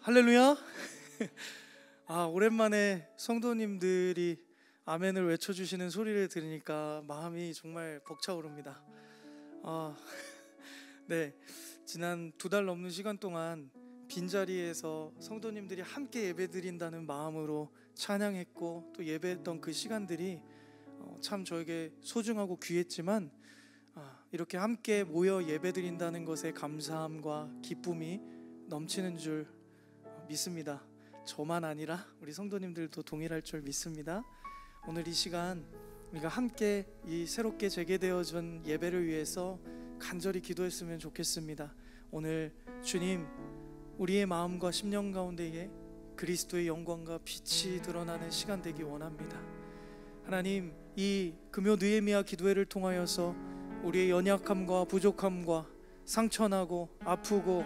할렐루야. 오랜만에 성도님들이 아멘을 외쳐주시는 소리를 들으니까 마음이 정말 벅차오릅니다. 네, 지난 2달 넘는 시간 동안 빈자리에서 성도님들이 함께 예배드린다는 마음으로 찬양했고 또 예배했던 그 시간들이 참 저에게 소중하고 귀했지만 이렇게 함께 모여 예배드린다는 것에 감사함과 기쁨이 넘치는 줄 믿습니다. 저만 아니라 우리 성도님들도 동일할 줄 믿습니다. 오늘 이 시간 우리가 함께 이 새롭게 재개되어진 예배를 위해서 간절히 기도했으면 좋겠습니다. 오늘 주님, 우리의 마음과 심령 가운데에 그리스도의 영광과 빛이 드러나는 시간 되기 원합니다. 하나님, 이 금요 느헤미야 기도회를 통하여서 우리의 연약함과 부족함과 상처나고 아프고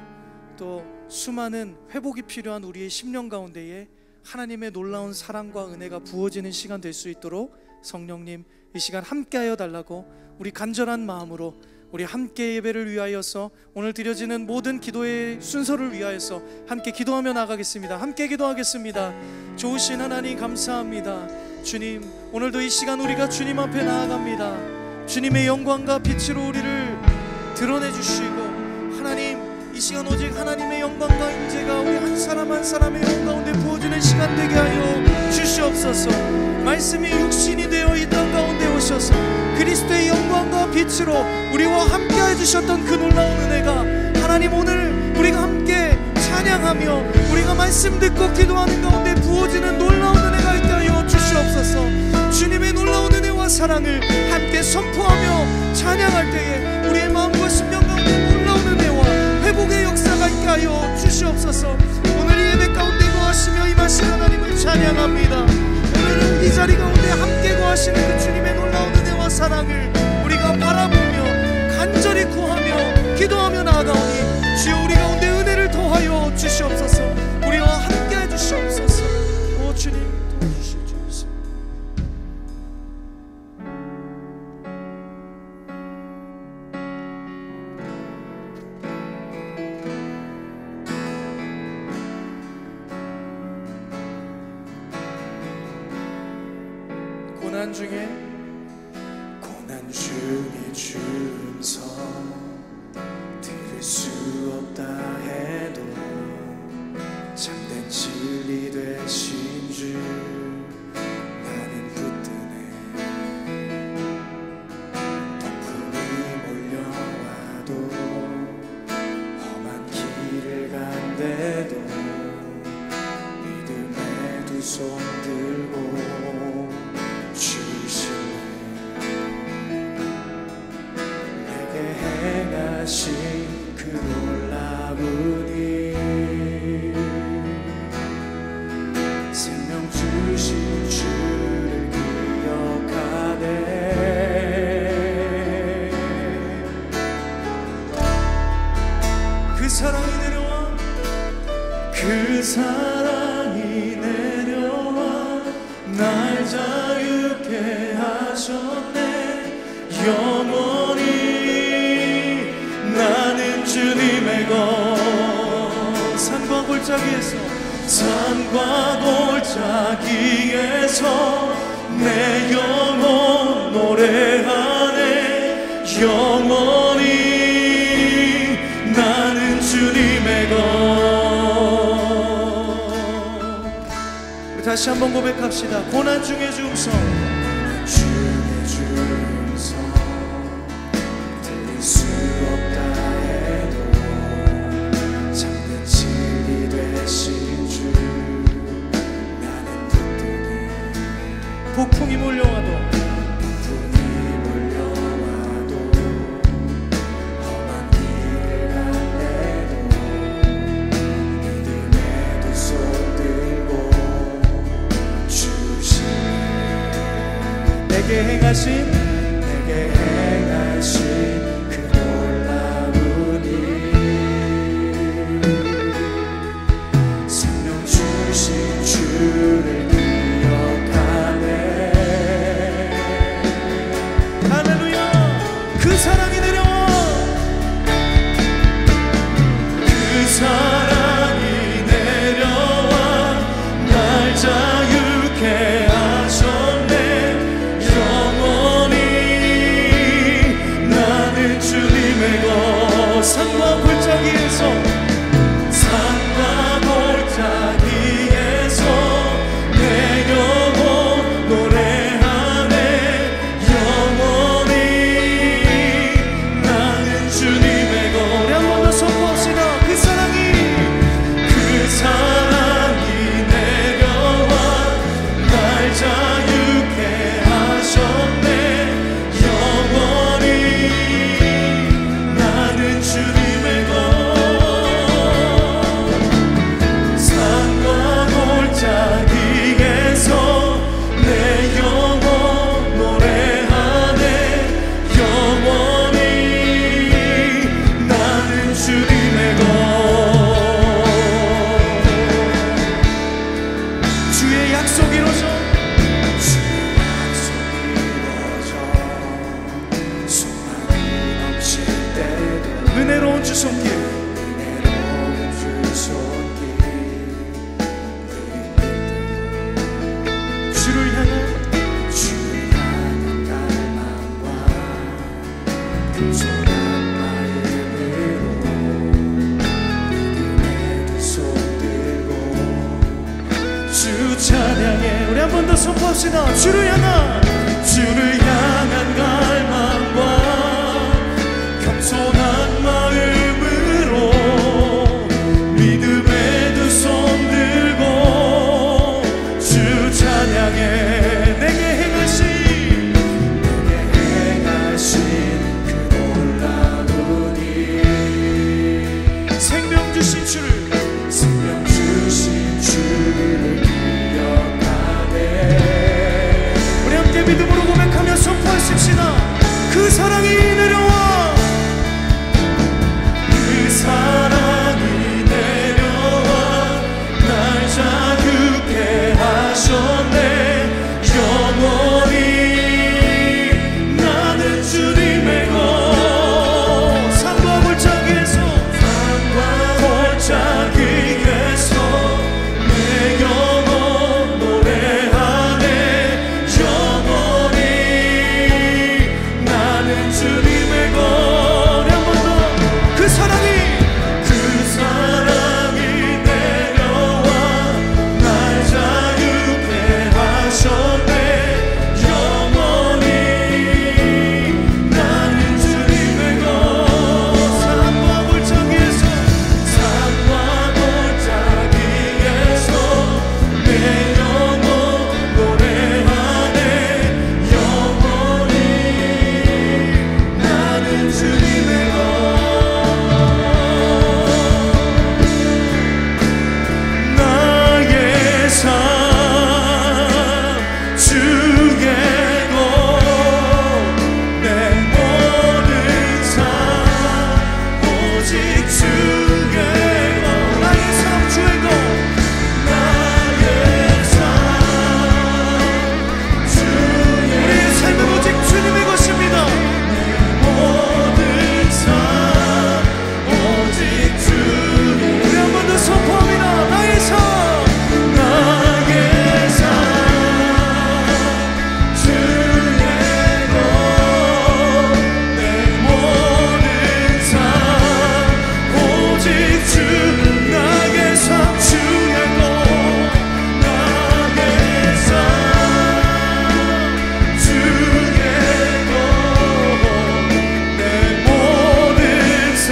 또 수많은 회복이 필요한 우리의 심령 가운데에 하나님의 놀라운 사랑과 은혜가 부어지는 시간 될 수 있도록 성령님, 이 시간 함께하여 달라고 우리 간절한 마음으로 우리 함께 예배를 위하여서 오늘 드려지는 모든 기도의 순서를 위하여서 함께 기도하며 나가겠습니다. 함께 기도하겠습니다. 좋으신 하나님 감사합니다. 주님, 오늘도 이 시간 우리가 주님 앞에 나아갑니다. 주님의 영광과 빛으로 우리를 드러내 주시고, 하나님, 이 시간 오직 하나님의 영광과 임재가 우리 한 사람 한 사람의 영 가운데 부어지는 시간 되게 하여 주시옵소서. 말씀이 육신이 되어 이 땅 가운데 오셔서 그리스도의 영광과 빛으로 우리와 함께 해주셨던 그 놀라운 은혜가 하나님, 오늘 우리가 함께 찬양하며 우리가 말씀 듣고 기도하는 가운데 부어지는 놀라운 은혜가 있게 하여 주시옵소서. 주님의 놀라운 은혜와 사랑을 함께 선포하며 찬양할 때에 우리의 마음과 심령 가운데 놀라운 은혜와 회복의 역사가 있게 하여 주시옵소서. 오늘 이 예배 가운데 거하시며 임하신 하나님을 찬양합니다. 오늘은 이 자리 가운데 함께 거하시는 그 주님의 놀라운 은혜와 사랑을 우리가 바라보며 간절히 구하며 기도하며 나아가오니 주여, 우리 가운데 은혜를 더하여 주시옵소서. 우리와 함께 해주시옵소서. 오 주님, 도와주시옵소서. 고난 중에 주음성 들을 수 없다 해도 참된 진리 되신 줄 나는 붙드네. 폭풍이 몰려와도 험한 길을 간대도 믿음에 두 손 들고 주시네. 내게 행하신 그 놀라운 일, 생명 주신 주를 기억하네. 그 사랑이 내려와, 그 사랑이 내려와 날 자유케 하셨네. 영원히 나는 주님의 것. 산과 골짜기에서 내 영혼 노래하네. 영원히 나는 주님의 것. 우리 다시 한번 고백합시다. 고난 중에 주음성, 들을 수 없다 해도 참된 진리 되신 줄 나는 붙드네. 폭풍이 몰려와도 험한 길을 간대도 믿음에 두 손 들고 주시네. 내게 행하신 그 놀라운 일, 생명 주신 주를 기억하네. 할렐루야. 그 사랑이 내려와, 그 사랑이 내려와 찬양해. 우리 한 번 더 선포합시다. 주를 향한 갈망과 겸손한 마음으로 믿음의 두 손 들고 주 찬양해. 내게 행하신 그 놀라운 일, 생명 주신 주를 믿음으로 고백하며 선포하십시다. 그 사랑이 내려와, 그 사랑이 내려와 날 자유케 하셨네. 영원히 나는 주님의 것. 산과 골짜기에서 내 영혼 노래하네. 주님의 것. 한 번 더. 그 사랑이 내려와 날 자유케 하셨네. 영원히 나는 주님의 것. 산과 골짜기에서 내 영혼 노래하네. 영원히 주님의 것. 나의 삶 주의 것. 내 모든 삶 오직 주의 것. 나의 삶 주의 것. 나의 삶 우리의 삶은 오직 주님의 것입니다. 선포합니다. 나의 삶 주의 것. 내 모든 삶 오직 주. 나의 삶 주의 것. 나의 삶 주의 것. 내 모든 삶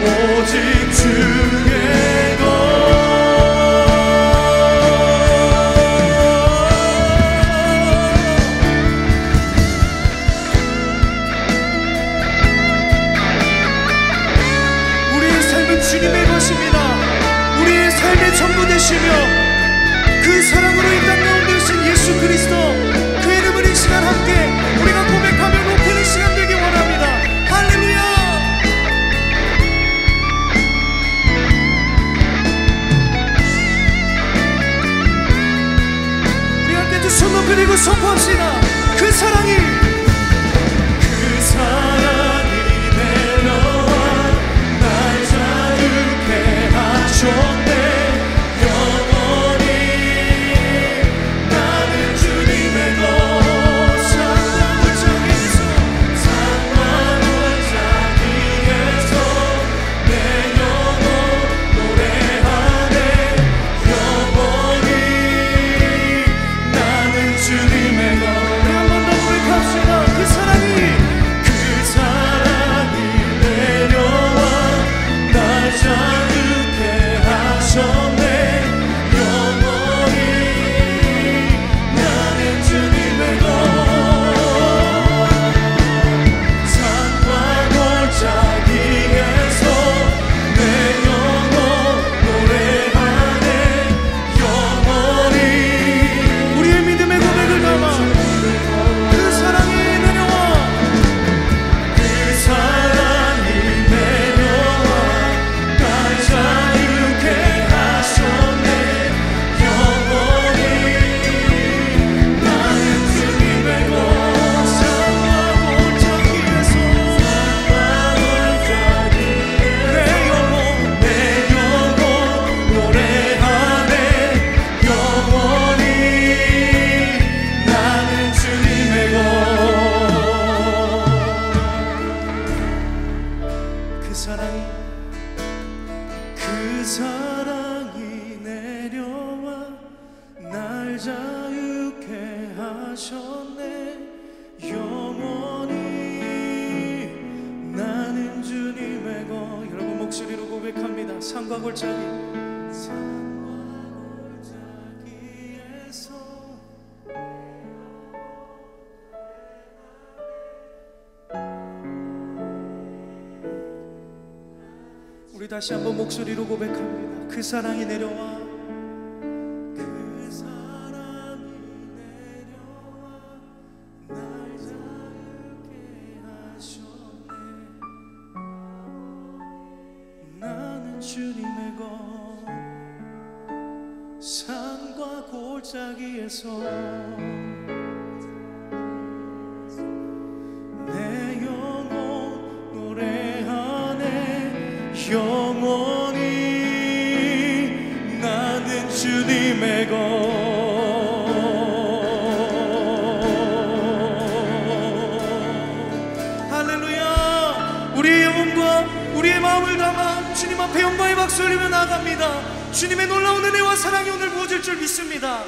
오직 주의 것. 우리의 삶은 주님의 것입니다. 우리의 삶의 전부 되시며 그 사랑으로 이 땅 가운데 오신 예수 그리스도, 그 이름을 이 시간 함께 우리가 고백하며 높이는 시간 되기 원합니다. 할렐루야. 손 높이 들고 선포합시다. 그 사랑이 내려와 날 자유케 하셨네. 영원히 산과 골짜기에서 우리 다시 한번 목소리로 고백합니다. 그 사랑이 내려와, 그 사랑이 내려와 날 자유케 하셨네. 나는 주님의 것 산과 골짜기에서 내 영혼 노래하네. 영원히 나는 주님의 것. 할렐루야. 우리의 영혼과 우리의 마음을 담아 주님 앞에 영광의 박수 올리며 나아갑니다. 주님의 놀라운 은혜와 사랑이 오늘 부어질 줄 믿습니다.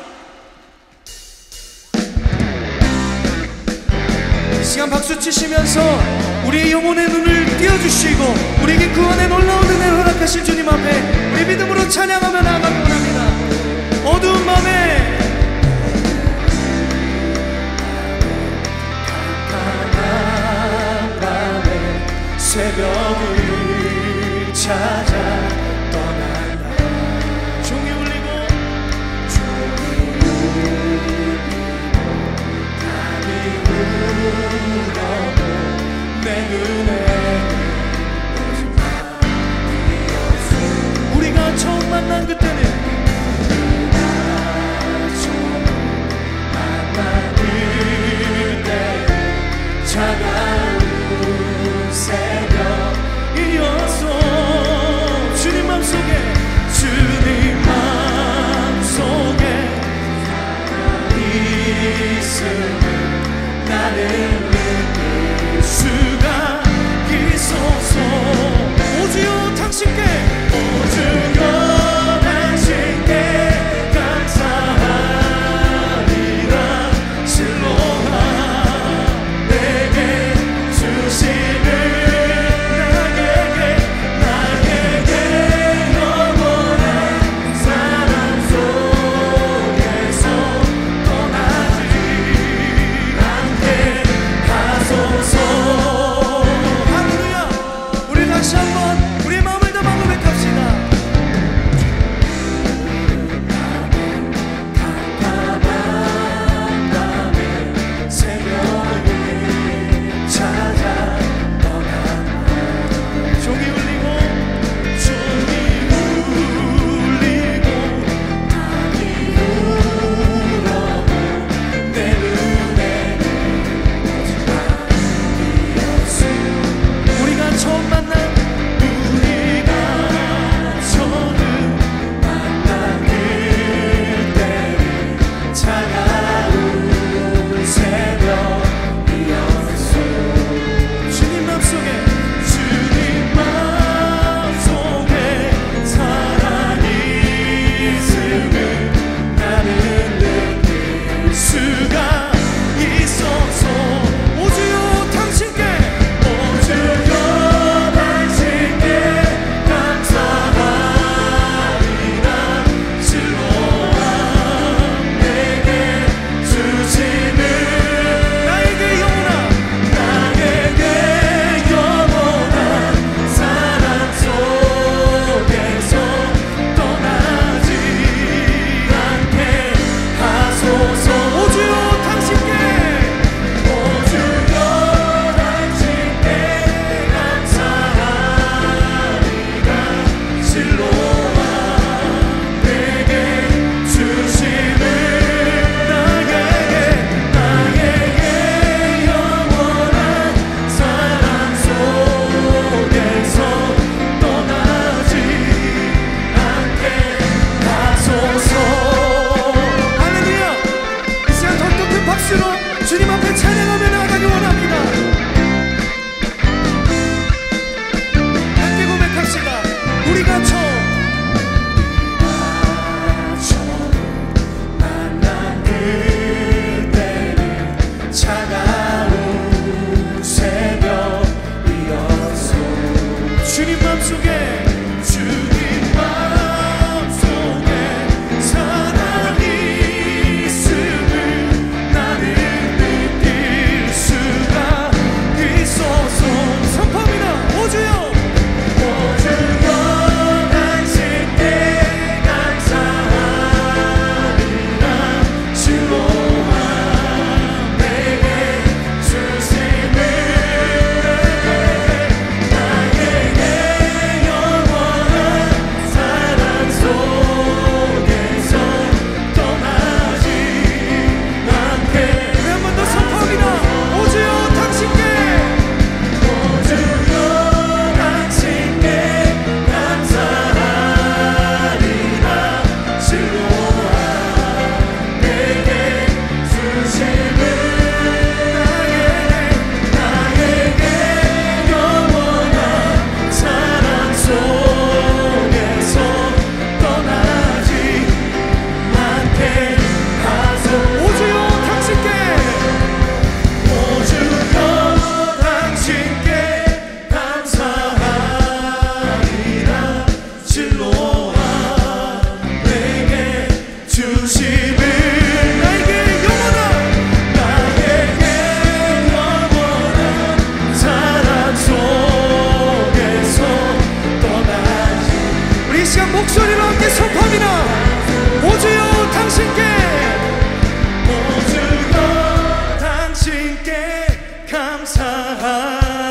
이 시간 박수 치시면서 우리의 영혼의 눈을 띄워주시고 우리에게 구원의 놀라운 은혜를 허락하신 주님 앞에 우리 믿음으로 찬양하며 나아가기 원합니다. 어두운 밤에 깜깜한 밤에 새벽을 찾아 떠난다. 종이 울리고 담이 울어도 내 눈에는 오직 밤이었어. 우리가 처음 만난 그때는 차가운 새벽이었어. 주님 맘속에 주님 맘속에 있음을 나는 느낄 수가 있어서 오주여 당신께 오주여 당신께 감사하리라. 실로하 내게 주시는 나에게 영원한 사랑 속에서 떠나지 않게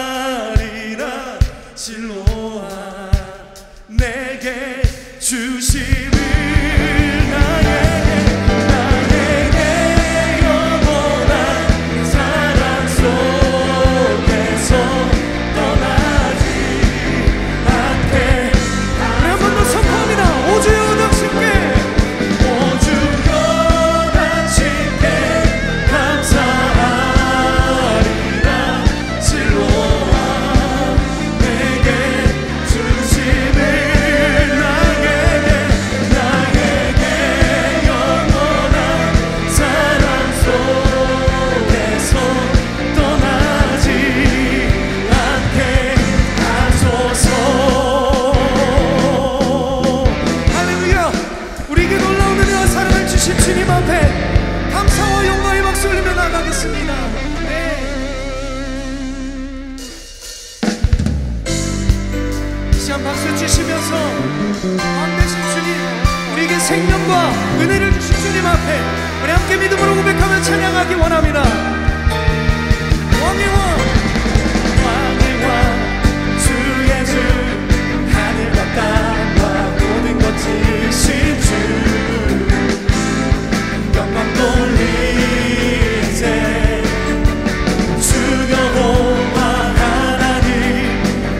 감사하리라. 실로와 내게 주심을 나에게 영원한 사랑 속에서 떠나지 않게. 우리 한 번 더 선포합니다. 오주여 당신께, 오주여 당신께 감사하리라. 실로와 내게 주심을 나에게 영원한 사랑 속에서 떠나지 않게 하소서. 할렐루야. 우리에게 놀라운 은혜와 사랑을 주신 주님 앞에 감사와 영광의 박수 올리며 나가겠습니다. 네. 이 시간 박수 주시면서 왕 되신 주님, 우리에게 생명과 은혜를 주신 주님 앞에 우리 함께 믿음으로 고백하며 찬양하기 원합니다. 왕의 왕, 왕의 왕, 주의 주, 하늘과 땅과 모든 것 지으신 주, 영광 돌리세. 주 여호와 하나님,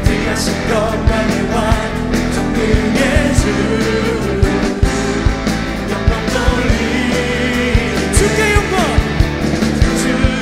귀하신 영광의 왕, 전능의 주, 영광 돌리 주께 영광, 주께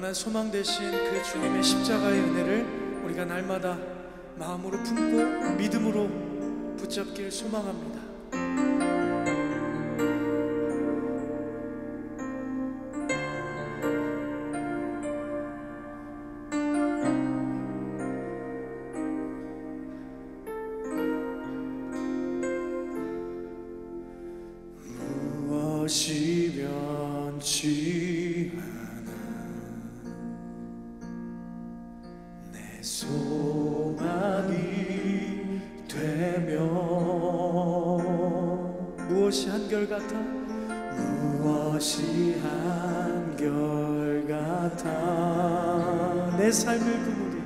영원한 소망 되신 그 주님의 십자가의 은혜를 우리가 날마다 마음으로 품고 믿음으로 붙잡기를 소망합니다. 무엇이 변치 않아 내 소망이 되며 무엇이 한결같아 무엇이 한결같아 내 삶을 부무리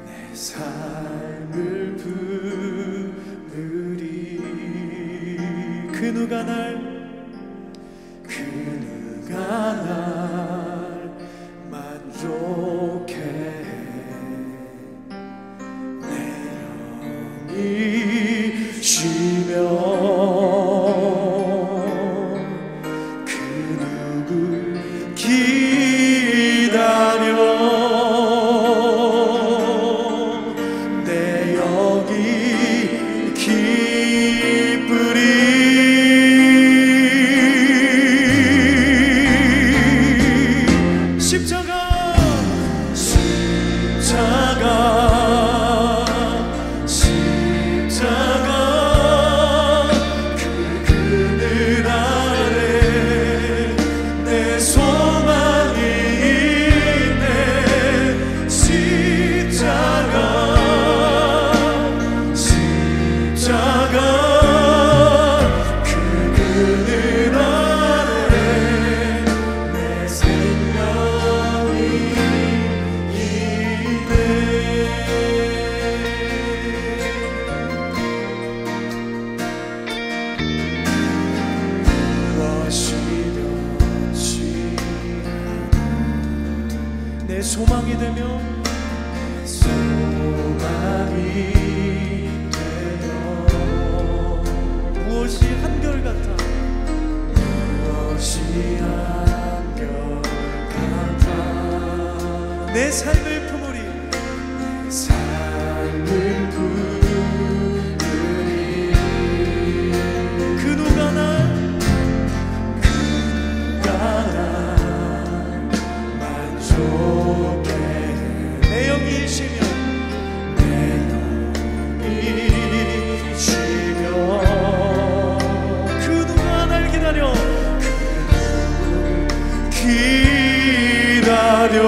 내 삶을 부무리 그 누가 날 만족해 내 영이 쉬며 그 누굴 기다려 내 영이 기쁘리 내 소망이 되며 무엇이 한결같아 내 삶을 품으리 그 누가 날 만족해 내 영이 쉬며 그 누가 날 기다려 기다려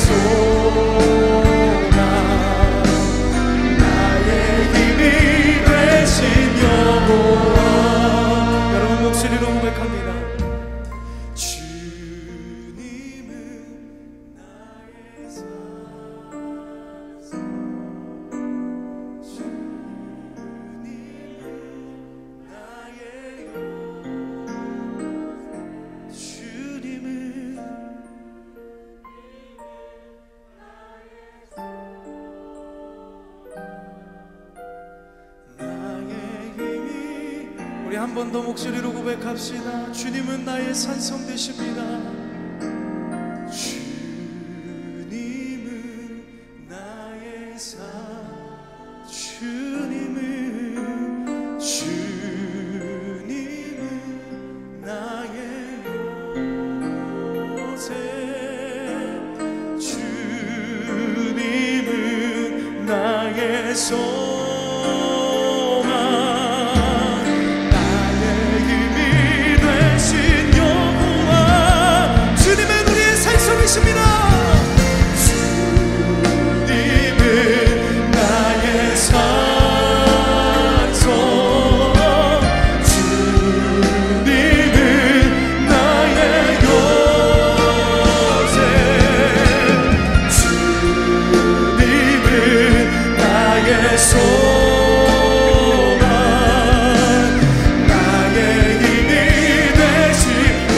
소망 나의 힘이 되신 여호와. 여러분 목소리로 고백합니다. 주님은 나의 산성 주님은 나의 주님은 나의 힘이. 우리 한 번 더 목소리로 고백합시다. 주님은 나의 산성 되십니다. 주님은 나의 산 주님은 나의 요새 주님은 나의 소망 나의 힘이 되신 여호와. 주님은 우리의 산성이십니다. 주님은 나의 산성 주님은 나의 요새 주님은 나의 소망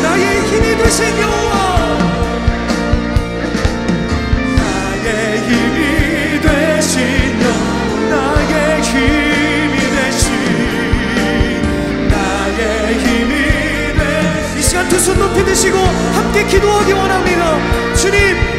나의 힘이 되신 여호와. 나의 힘이 되신 나의 힘이 되신 나의 힘이 되신. 이 시간 두 손 높이 드시고 함께 기도하기 원합니다.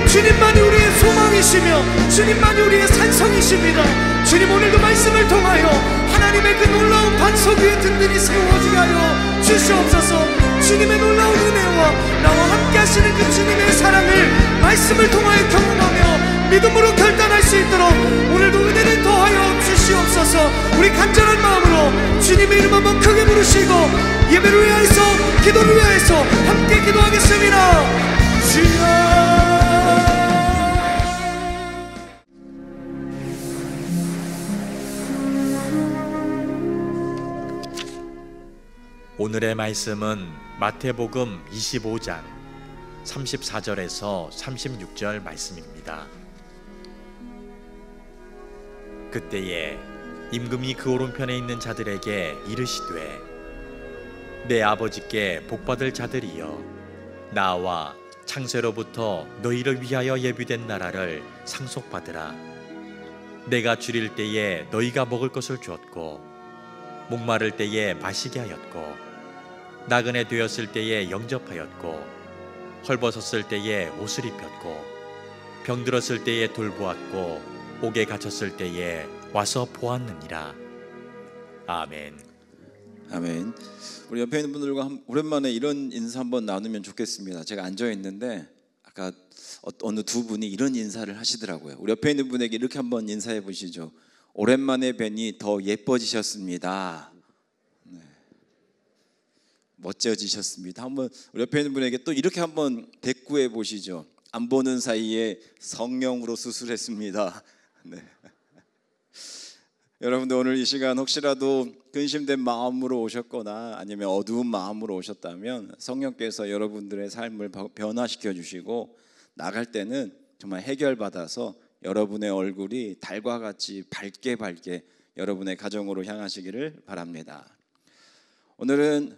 주님만이 우리의 소망이시며 주님만이 우리의 산성이십니다. 주님, 오늘도 말씀을 통하여 하나님의 그 놀라운 반석 위에 든든히 세워지게 하여 주시옵소서. 주님의 놀라운 은혜와 나와 함께 하시는 그 주님의 사랑을 말씀을 통하여 경험하며 믿음으로 결단할 수 있도록 오늘도 은혜를 더하여 주시옵소서. 우리 간절한 마음으로 주님의 이름 한번 크게 부르시고 예배를 위하여서 기도를 위하여서 함께 기도하겠습니다. 주여. 오늘의 말씀은 마태복음 25장 34절에서 36절 말씀입니다. 그때에 임금이 그 오른편에 있는 자들에게 이르시되 내 아버지께 복받을 자들이여 나와 창세로부터 너희를 위하여 예비된 나라를 상속받으라. 내가 줄일 때에 너희가 먹을 것을 주었고 목마를 때에 마시게 하였고 나그네 되었을 때에 영접하였고 헐벗었을 때에 옷을 입혔고 병들었을 때에 돌보았고 옥에 갇혔을 때에 와서 보았느니라. 아멘. 아멘. 우리 옆에 있는 분들과 오랜만에 이런 인사 한번 나누면 좋겠습니다. 제가 앉아 있는데 아까 어느 두 분이 이런 인사를 하시더라고요. 우리 옆에 있는 분에게 이렇게 한번 인사해 보시죠. 오랜만에 뵈니 더 예뻐지셨습니다. 네. 멋져지셨습니다. 한번 우리 옆에 있는 분에게 또 이렇게 한번 대꾸해 보시죠. 안 보는 사이에 성령으로 수술했습니다. 네. 여러분들 오늘 이 시간 혹시라도 근심된 마음으로 오셨거나 아니면 어두운 마음으로 오셨다면 성령께서 여러분들의 삶을 변화시켜 주시고 나갈 때는 정말 해결받아서 여러분의 얼굴이 달과 같이 밝게 여러분의 가정으로 향하시기를 바랍니다. 오늘은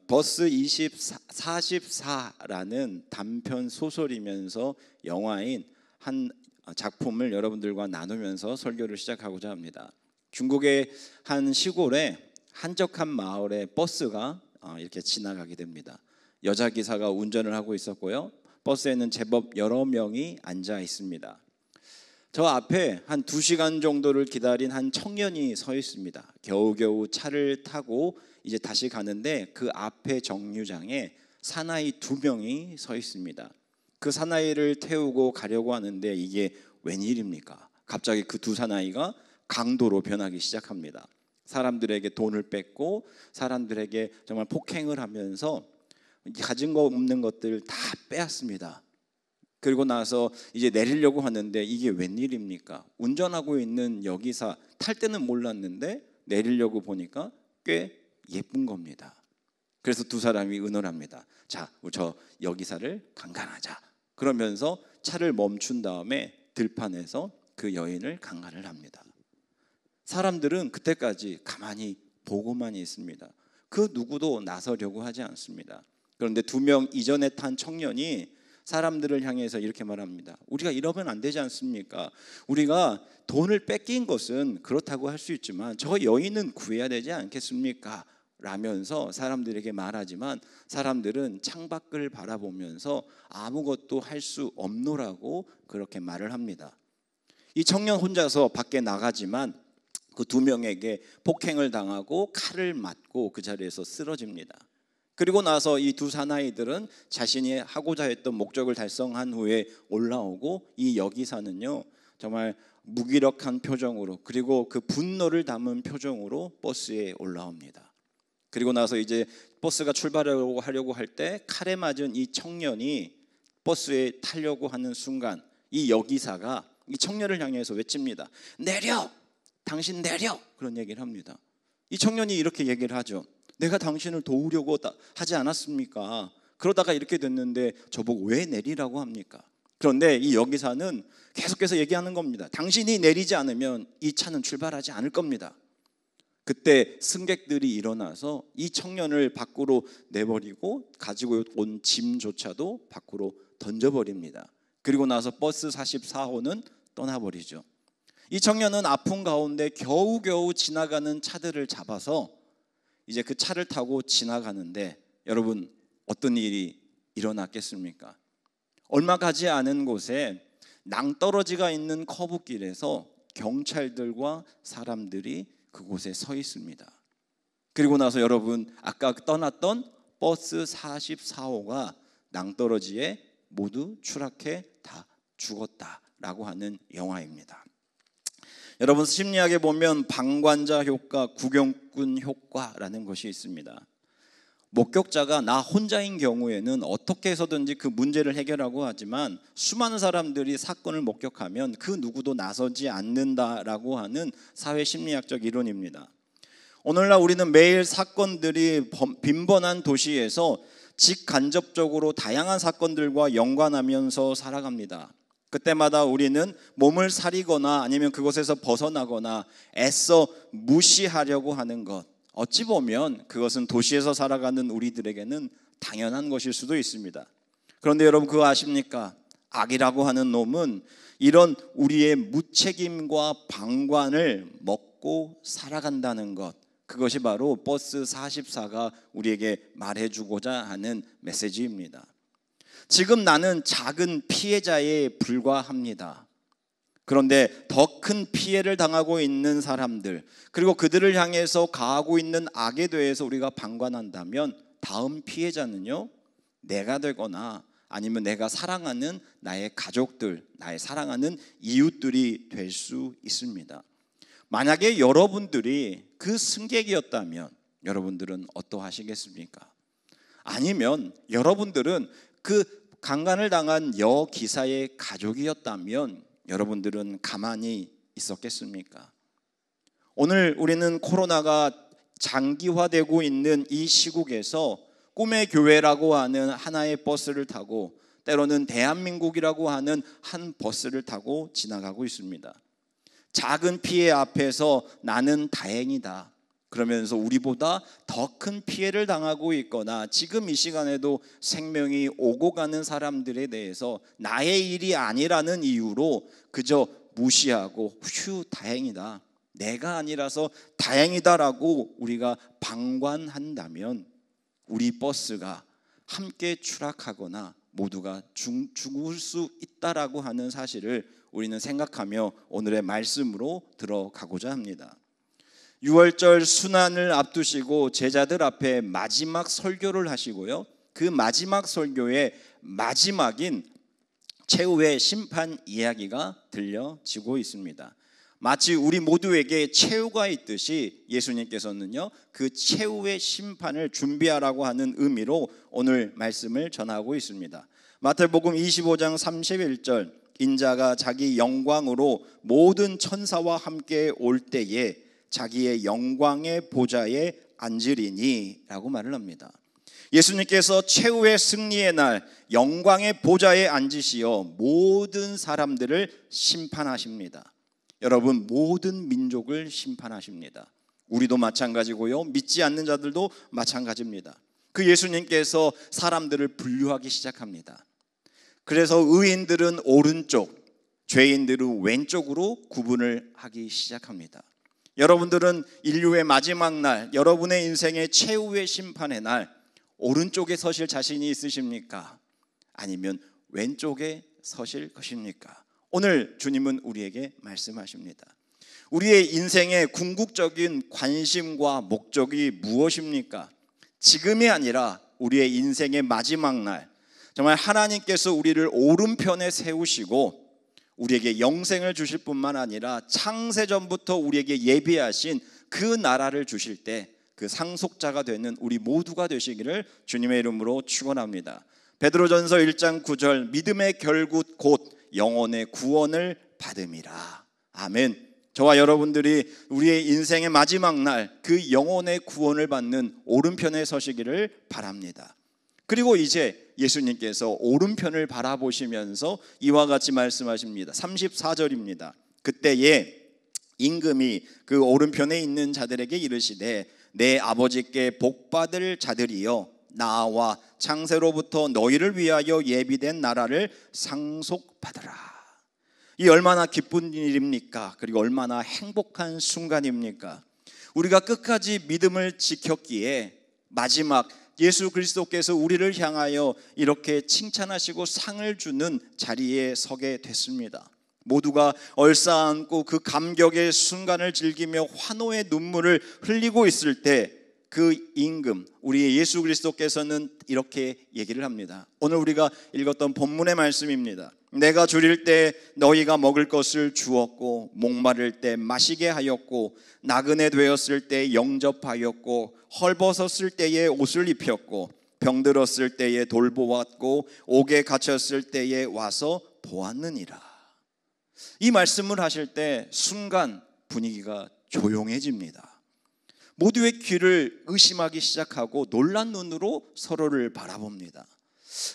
버스 44라는 단편 소설이면서 영화인 한 작품을 여러분들과 나누면서 설교를 시작하고자 합니다. 중국의 한 시골에 한적한 마을에 버스가 이렇게 지나가게 됩니다. 여자 기사가 운전을 하고 있었고요. 버스에는 제법 여러 명이 앉아 있습니다. 저 앞에 한 2시간 정도를 기다린 한 청년이 서 있습니다. 겨우겨우 차를 타고 이제 다시 가는데 그 앞에 정류장에 사나이 2명이 서 있습니다. 그 사나이를 태우고 가려고 하는데 이게 웬일입니까? 갑자기 그 두 사나이가 강도로 변하기 시작합니다. 사람들에게 돈을 뺏고 사람들에게 정말 폭행을 하면서 가진 거 없는 것들 다 빼앗습니다. 그리고 나서 이제 내리려고 하는데 이게 웬일입니까? 운전하고 있는 여기사 탈 때는 몰랐는데 내리려고 보니까 꽤 예쁜 겁니다. 그래서 두 사람이 의논을 합니다. 자, 저 여기사를 강간하자. 그러면서 차를 멈춘 다음에 들판에서 그 여인을 강간을 합니다. 사람들은 그때까지 가만히 보고만 있습니다. 그 누구도 나서려고 하지 않습니다. 그런데 2명 이전에 탄 청년이 사람들을 향해서 이렇게 말합니다. 우리가 이러면 안 되지 않습니까? 우리가 돈을 뺏긴 것은 그렇다고 할 수 있지만 저 여인은 구해야 되지 않겠습니까? 라면서 사람들에게 말하지만 사람들은 창밖을 바라보면서 아무것도 할 수 없노라고 그렇게 말을 합니다. 이 청년 혼자서 밖에 나가지만 그 2명에게 폭행을 당하고 칼을 맞고 그 자리에서 쓰러집니다. 그리고 나서 이 두 사나이들은 자신이 하고자 했던 목적을 달성한 후에 올라오고 이 여기사는요 정말 무기력한 표정으로 그리고 그 분노를 담은 표정으로 버스에 올라옵니다. 그리고 나서 이제 버스가 출발하려고 할 때 칼에 맞은 이 청년이 버스에 타려고 하는 순간 이 여기사가 이 청년을 향해서 외칩니다. 내려! 당신 내려! 그런 얘기를 합니다. 이 청년이 이렇게 얘기를 하죠. 내가 당신을 도우려고 하지 않았습니까? 그러다가 이렇게 됐는데 저보고 왜 내리라고 합니까? 그런데 이 여기사는 계속해서 얘기하는 겁니다. 당신이 내리지 않으면 이 차는 출발하지 않을 겁니다. 그때 승객들이 일어나서 이 청년을 밖으로 내버리고 가지고 온 짐조차도 밖으로 던져버립니다. 그리고 나서 버스 44호는 떠나버리죠. 이 청년은 아픈 가운데 겨우겨우 지나가는 차들을 잡아서 이제 그 차를 타고 지나가는데 여러분 어떤 일이 일어났겠습니까? 얼마 가지 않은 곳에 낭떠러지가 있는 커브길에서 경찰들과 사람들이 그곳에 서 있습니다. 그리고 나서 여러분 아까 떠났던 버스 44호가 낭떠러지에 모두 추락해 다 죽었다라고 하는 영화입니다. 여러분 심리학에 보면 방관자 효과, 구경꾼 효과라는 것이 있습니다. 목격자가 나 혼자인 경우에는 어떻게 해서든지 그 문제를 해결하고 하지만 수많은 사람들이 사건을 목격하면 그 누구도 나서지 않는다라고 하는 사회 심리학적 이론입니다. 오늘날 우리는 매일 사건들이 빈번한 도시에서 직간접적으로 다양한 사건들과 연관하면서 살아갑니다. 그때마다 우리는 몸을 사리거나 아니면 그곳에서 벗어나거나 애써 무시하려고 하는 것, 어찌 보면 그것은 도시에서 살아가는 우리들에게는 당연한 것일 수도 있습니다. 그런데 여러분 그거 아십니까? 악이라고 하는 놈은 이런 우리의 무책임과 방관을 먹고 살아간다는 것, 그것이 바로 버스 44가 우리에게 말해주고자 하는 메시지입니다. 지금 나는 작은 피해자에 불과합니다. 그런데 더 큰 피해를 당하고 있는 사람들, 그리고 그들을 향해서 가하고 있는 악에 대해서 우리가 방관한다면 다음 피해자는요, 내가 되거나 아니면 내가 사랑하는 나의 가족들, 나의 사랑하는 이웃들이 될 수 있습니다. 만약에 여러분들이 그 승객이었다면 여러분들은 어떠하시겠습니까? 아니면 여러분들은 그 강간을 당한 여기사의 가족이었다면 여러분들은 가만히 있었겠습니까? 오늘 우리는 코로나가 장기화되고 있는 이 시국에서 꿈의 교회라고 하는 하나의 버스를 타고 때로는 대한민국이라고 하는 한 버스를 타고 지나가고 있습니다. 작은 피해 앞에서 나는 다행이다 그러면서 우리보다 더 큰 피해를 당하고 있거나 지금 이 시간에도 생명이 오고 가는 사람들에 대해서 나의 일이 아니라는 이유로 그저 무시하고 휴 다행이다, 내가 아니라서 다행이다라고 우리가 방관한다면 우리 버스가 함께 추락하거나 모두가 죽을 수 있다라고 하는 사실을 우리는 생각하며 오늘의 말씀으로 들어가고자 합니다. 6월절 순환을 앞두시고 제자들 앞에 마지막 설교를 하시고요, 그 마지막 설교의 마지막인 최후의 심판 이야기가 들려지고 있습니다. 마치 우리 모두에게 최후가 있듯이 예수님께서는요 그 최후의 심판을 준비하라고 하는 의미로 오늘 말씀을 전하고 있습니다. 마태복음 25장 31절, 인자가 자기 영광으로 모든 천사와 함께 올 때에 자기의 영광의 보좌에 앉으리니 라고 말을 합니다. 예수님께서 최후의 승리의 날 영광의 보좌에 앉으시어 모든 사람들을 심판하십니다. 여러분, 모든 민족을 심판하십니다. 우리도 마찬가지고요, 믿지 않는 자들도 마찬가지입니다. 그 예수님께서 사람들을 분류하기 시작합니다. 그래서 의인들은 오른쪽, 죄인들은 왼쪽으로 구분을 하기 시작합니다. 여러분들은 인류의 마지막 날, 여러분의 인생의 최후의 심판의 날 오른쪽에 서실 자신이 있으십니까? 아니면 왼쪽에 서실 것입니까? 오늘 주님은 우리에게 말씀하십니다. 우리의 인생의 궁극적인 관심과 목적이 무엇입니까? 지금이 아니라 우리의 인생의 마지막 날, 정말 하나님께서 우리를 오른편에 세우시고 우리에게 영생을 주실 뿐만 아니라 창세전부터 우리에게 예비하신 그 나라를 주실 때 그 상속자가 되는 우리 모두가 되시기를 주님의 이름으로 축원합니다. 베드로전서 1장 9절, 믿음의 결국 곧 영혼의 구원을 받음이라. 아멘. 저와 여러분들이 우리의 인생의 마지막 날 그 영혼의 구원을 받는 오른편에 서시기를 바랍니다. 그리고 이제 예수님께서 오른편을 바라보시면서 이와 같이 말씀하십니다. 34절입니다. 그때에 임금이 그 오른편에 있는 자들에게 이르시되 내 아버지께 복받을 자들이여 나와 창세로부터 너희를 위하여 예비된 나라를 상속받으라. 이 얼마나 기쁜 일입니까? 그리고 얼마나 행복한 순간입니까? 우리가 끝까지 믿음을 지켰기에 마지막 예수 그리스도께서 우리를 향하여 이렇게 칭찬하시고 상을 주는 자리에 서게 됐습니다. 모두가 얼싸안고 그 감격의 순간을 즐기며 환호의 눈물을 흘리고 있을 때 그 임금, 우리 예수 그리스도께서는 이렇게 얘기를 합니다. 오늘 우리가 읽었던 본문의 말씀입니다. 내가 줄일 때 너희가 먹을 것을 주었고 목마를 때 마시게 하였고 나그네 되었을 때 영접하였고 헐벗었을 때에 옷을 입혔고 병들었을 때에 돌보았고 옥에 갇혔을 때에 와서 보았느니라. 이 말씀을 하실 때 순간 분위기가 조용해집니다. 모두의 귀를 의심하기 시작하고 놀란 눈으로 서로를 바라봅니다.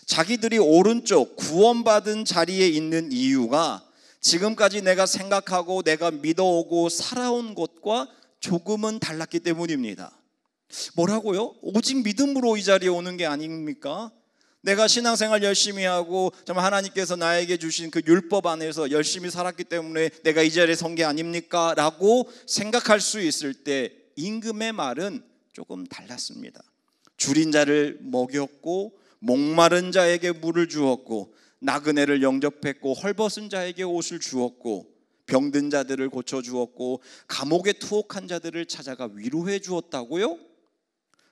자기들이 오른쪽 구원받은 자리에 있는 이유가 지금까지 내가 생각하고 내가 믿어오고 살아온 것과 조금은 달랐기 때문입니다. 뭐라고요? 오직 믿음으로 이 자리에 오는 게 아닙니까? 내가 신앙생활 열심히 하고 정말 하나님께서 나에게 주신 그 율법 안에서 열심히 살았기 때문에 내가 이 자리에 선 게 아닙니까? 라고 생각할 수 있을 때 임금의 말은 조금 달랐습니다. 줄인 자를 먹였고 목마른 자에게 물을 주었고 나그네를 영접했고 헐벗은 자에게 옷을 주었고 병든 자들을 고쳐주었고 감옥에 투옥한 자들을 찾아가 위로해 주었다고요?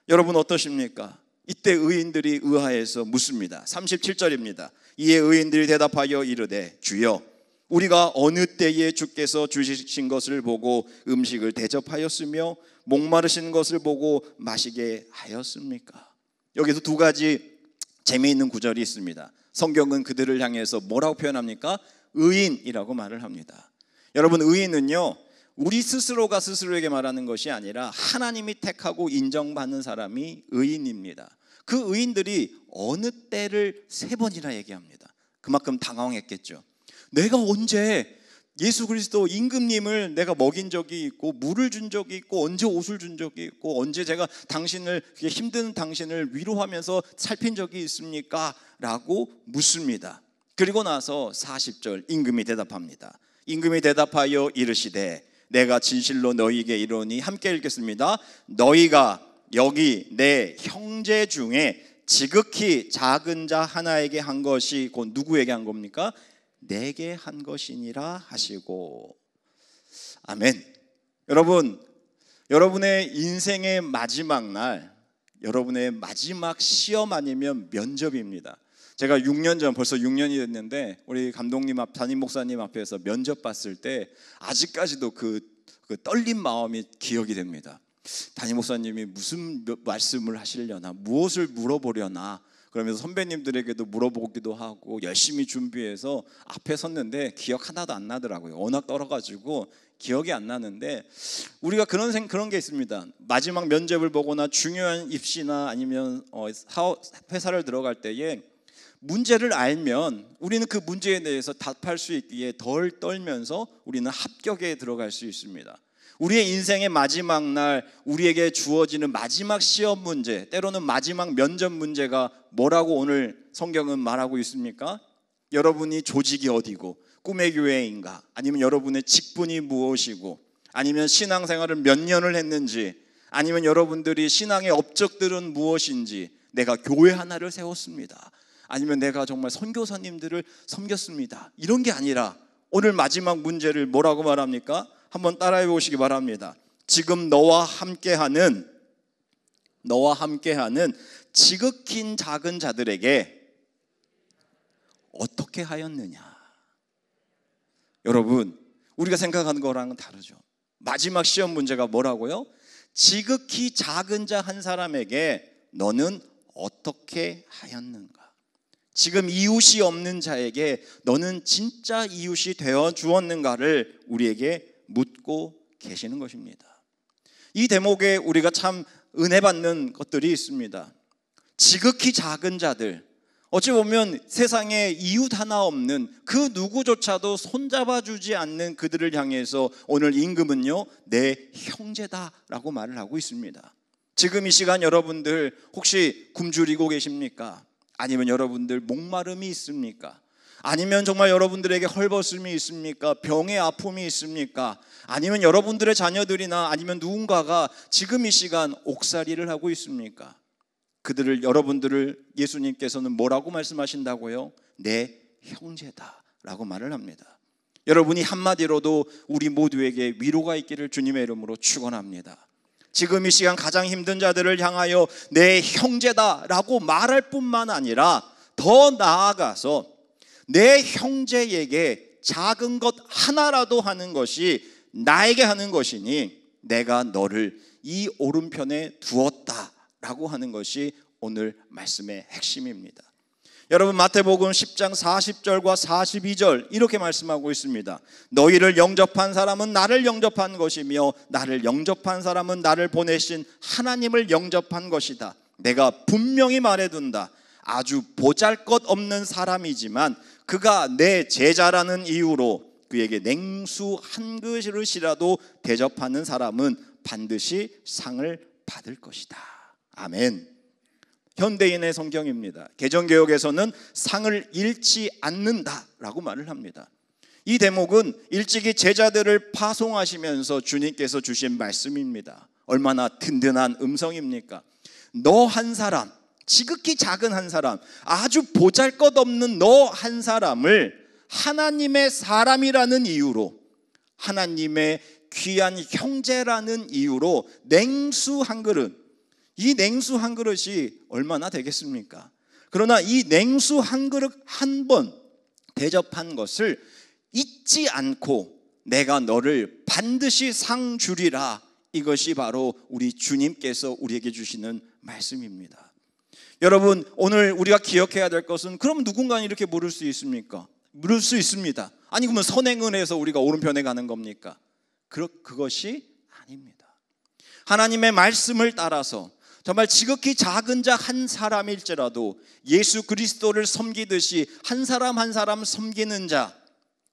여러분 어떠십니까? 이때 의인들이 의아해서 묻습니다. 37절입니다. 이에 의인들이 대답하여 이르되 주여 우리가 어느 때에 주께서 주신 것을 보고 음식을 대접하였으며 목마르신 것을 보고 마시게 하였습니까? 여기서 두 가지 재미있는 구절이 있습니다. 성경은 그들을 향해서 뭐라고 표현합니까? 의인이라고 말을 합니다. 여러분, 의인은요 우리 스스로가 스스로에게 말하는 것이 아니라 하나님이 택하고 인정받는 사람이 의인입니다. 그 의인들이 어느 때를 3번이나 얘기합니다. 그만큼 당황했겠죠. 내가 언제 예수 그리스도 임금님을 내가 먹인 적이 있고 물을 준 적이 있고 언제 옷을 준 적이 있고 언제 제가 당신을 힘든 당신을 위로하면서 살핀 적이 있습니까? 라고 묻습니다. 그리고 나서 40절 임금이 대답합니다. 임금이 대답하여 이르시되 내가 진실로 너희에게 이르노니 함께 읽겠습니다. 너희가 여기 내 형제 중에 지극히 작은 자 하나에게 한 것이 곧 누구에게 한 겁니까? 내게 한 것이니라 하시고. 아멘. 여러분, 여러분의 인생의 마지막 날, 여러분의 마지막 시험 아니면 면접입니다. 제가 6년 전, 벌써 6년이 됐는데 우리 감독님 앞, 담임 목사님 앞에서 면접 봤을 때 아직까지도 그 떨린 마음이 기억이 됩니다. 담임 목사님이 무슨 말씀을 하시려나, 무엇을 물어보려나 그러면서 선배님들에게도 물어보기도 하고 열심히 준비해서 앞에 섰는데 기억 하나도 안 나더라고요. 워낙 떨어가지고 기억이 안 나는데, 우리가 그런 게 있습니다. 마지막 면접을 보거나 중요한 입시나 아니면 회사를 들어갈 때에 문제를 알면 우리는 그 문제에 대해서 답할 수 있기에 덜 떨면서 우리는 합격에 들어갈 수 있습니다. 우리의 인생의 마지막 날 우리에게 주어지는 마지막 시험 문제, 때로는 마지막 면접 문제가 뭐라고 오늘 성경은 말하고 있습니까? 여러분이 조직이 어디고 꿈의 교회인가, 아니면 여러분의 직분이 무엇이고, 아니면 신앙생활을 몇 년을 했는지, 아니면 여러분들이 신앙의 업적들은 무엇인지, 내가 교회 하나를 세웠습니다, 아니면 내가 정말 선교사님들을 섬겼습니다, 이런 게 아니라 오늘 마지막 문제를 뭐라고 말합니까? 한번 따라해 보시기 바랍니다. 지금 너와 함께하는 지극히 작은 자들에게 어떻게 하였느냐. 여러분, 우리가 생각하는 거랑은 다르죠. 마지막 시험 문제가 뭐라고요? 지극히 작은 자 한 사람에게 너는 어떻게 하였는가. 지금 이웃이 없는 자에게 너는 진짜 이웃이 되어 주었는가를 우리에게 묻고 계시는 것입니다. 이 대목에 우리가 참 은혜 받는 것들이 있습니다. 지극히 작은 자들, 어찌 보면 세상에 이웃 하나 없는 그 누구조차도 손잡아주지 않는 그들을 향해서 오늘 임금은요, 내 형제다라고 말을 하고 있습니다. 지금 이 시간 여러분들 혹시 굶주리고 계십니까? 아니면 여러분들 목마름이 있습니까? 아니면 정말 여러분들에게 헐벗음이 있습니까? 병의 아픔이 있습니까? 아니면 여러분들의 자녀들이나 아니면 누군가가 지금 이 시간 옥살이를 하고 있습니까? 여러분들을 예수님께서는 뭐라고 말씀하신다고요? 내 형제다라고 말을 합니다. 여러분이 한마디로도 우리 모두에게 위로가 있기를 주님의 이름으로 축원합니다. 지금 이 시간 가장 힘든 자들을 향하여 내 형제다라고 말할 뿐만 아니라 더 나아가서 내 형제에게 작은 것 하나라도 하는 것이 나에게 하는 것이니 내가 너를 이 오른편에 두었다라고 하는 것이 오늘 말씀의 핵심입니다. 여러분, 마태복음 10장 40절과 42절 이렇게 말씀하고 있습니다. 너희를 영접한 사람은 나를 영접한 것이며 나를 영접한 사람은 나를 보내신 하나님을 영접한 것이다. 내가 분명히 말해둔다. 아주 보잘것없는 사람이지만 그가 내 제자라는 이유로 그에게 냉수 한 그릇이라도 대접하는 사람은 반드시 상을 받을 것이다. 아멘. 현대인의 성경입니다. 개정개혁에서는 상을 잃지 않는다라고 말을 합니다. 이 대목은 일찍이 제자들을 파송하시면서 주님께서 주신 말씀입니다. 얼마나 든든한 음성입니까? 너 한 사람, 지극히 작은 한 사람, 아주 보잘것없는 너 한 사람을 하나님의 사람이라는 이유로, 하나님의 귀한 형제라는 이유로 냉수 한 그릇, 이 냉수 한 그릇이 얼마나 되겠습니까? 그러나 이 냉수 한 그릇 한 번 대접한 것을 잊지 않고 내가 너를 반드시 상 주리라, 이것이 바로 우리 주님께서 우리에게 주시는 말씀입니다. 여러분, 오늘 우리가 기억해야 될 것은, 그럼 누군가는 이렇게 물을 수 있습니까? 물을 수 있습니다. 아니 그러면 선행을 해서 우리가 오른편에 가는 겁니까? 그것이 아닙니다. 하나님의 말씀을 따라서 정말 지극히 작은 자 한 사람일지라도 예수 그리스도를 섬기듯이 한 사람 한 사람 섬기는 자,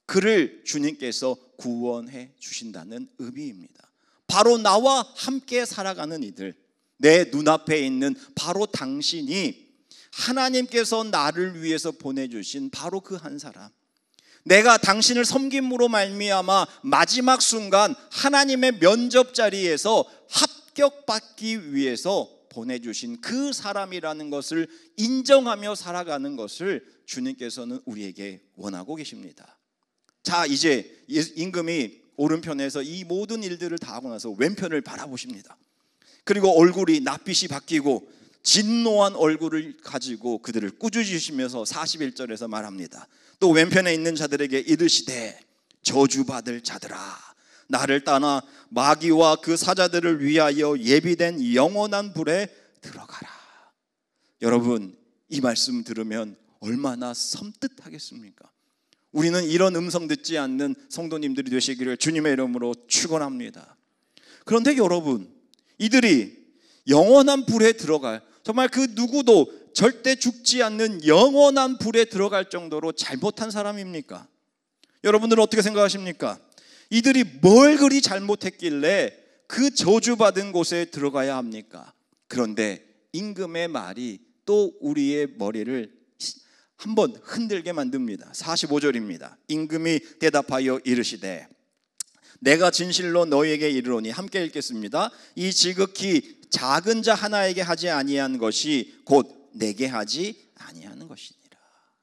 그를 주님께서 구원해 주신다는 의미입니다. 바로 나와 함께 살아가는 이들, 내 눈앞에 있는 바로 당신이 하나님께서 나를 위해서 보내주신 바로 그 한 사람, 내가 당신을 섬김으로 말미암아 마지막 순간 하나님의 면접 자리에서 합격받기 위해서 보내주신 그 사람이라는 것을 인정하며 살아가는 것을 주님께서는 우리에게 원하고 계십니다. 자, 이제 임금이 오른편에서 이 모든 일들을 다 하고 나서 왼편을 바라보십니다. 그리고 얼굴이 낯빛이 바뀌고 진노한 얼굴을 가지고 그들을 꾸짖으시면서 41절에서 말합니다. 또 왼편에 있는 자들에게 이르시되 저주받을 자들아, 나를 따나 마귀와 그 사자들을 위하여 예비된 영원한 불에 들어가라. 여러분, 이 말씀 들으면 얼마나 섬뜩하겠습니까? 우리는 이런 음성 듣지 않는 성도님들이 되시기를 주님의 이름으로 축원합니다. 그런데 여러분, 이들이 영원한 불에 들어갈, 정말 그 누구도 절대 죽지 않는 영원한 불에 들어갈 정도로 잘못한 사람입니까? 여러분들은 어떻게 생각하십니까? 이들이 뭘 그리 잘못했길래 그 저주받은 곳에 들어가야 합니까? 그런데 임금의 말이 또 우리의 머리를 한번 흔들게 만듭니다. 45절입니다. 임금이 대답하여 이르시되 내가 진실로 너희에게 이르노니, 함께 읽겠습니다. 이 지극히 작은 자 하나에게 하지 아니한 것이 곧 내게 하지 아니하는 것이니라.